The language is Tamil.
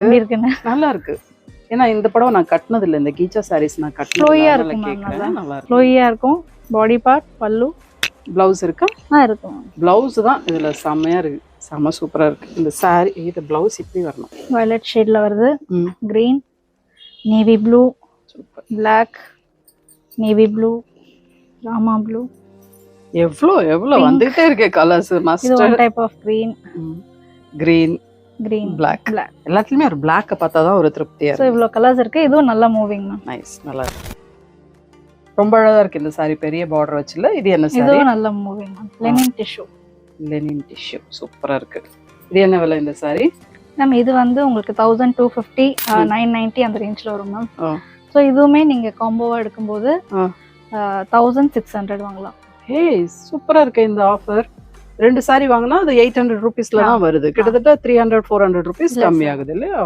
எப்படி இருக்குன்னு நல்லா இருக்கு. ஏன்னா இந்த படம் நான் கட்டினது இல்லை, இந்த கீச்சா சாரீஸ் நான் ஃப்ளோயியா கட்டினது இருக்கும் மேம். கேட்குறேன். நல்லா இருக்கு. ஃப்ளோயியா இருக்கும். பாடி பார்ட் பல்லு பிளவுஸ் இருக்கா? இருக்கும். பிளவுஸ் தான் இதுல செம்மையா இருக்கு, செம்ம சூப்பரா இருக்கு. இந்த சாரி இது பிளவுஸ் இப்படி வரணும். வயலட் ஷேட்ல வருது. ம் green, navy blue, super. Black, navy blue, Rama blue. எவ்வளோ எவ்வளோ Pink. வந்துகிட்டே இருக்கு கலர்ஸ். இது mustard, one type of green, green, green, black. Black. எல்லாத்துலயுமே ஒரு பிளாக்க பார்த்தா தான் ஒரு திருப்தியா ஸோ இருக்கு. இவ்வளோ கலர்ஸ் இருக்கு. இதுவும் நல்லா மூவிங் மேம். நைஸ், நல்லா இருக்கு. ரொம்ப அழகா இருக்கு இந்த சாரி, பெரிய பார்டர் வச்சுல. இது என்ன சாரி? இதுவும் நல்ல moving ma'am. Lenin tissue. Lenin tissue சூப்பரா இருக்கு. இது என்ன விலை இந்த சாரி? மேம் இது வந்து உங்களுக்கு 1250 990 அந்த ரேஞ்சில் வரும் மேம். ஓ ஸோ இதுவுமே நீங்கள் காம்போவாக எடுக்கும்போது ஆ 1600 வாங்கலாம். ஏய் சூப்பரா இருக்கு இந்த ஆஃபர். 2 சாரி வாங்கினா அது 800 ருபீஸ்ல தான் வருது. கிட்டத்தட்ட 300 400 ருபீஸ் Yes, sir. கம்மி ஆகுது இல்லையா?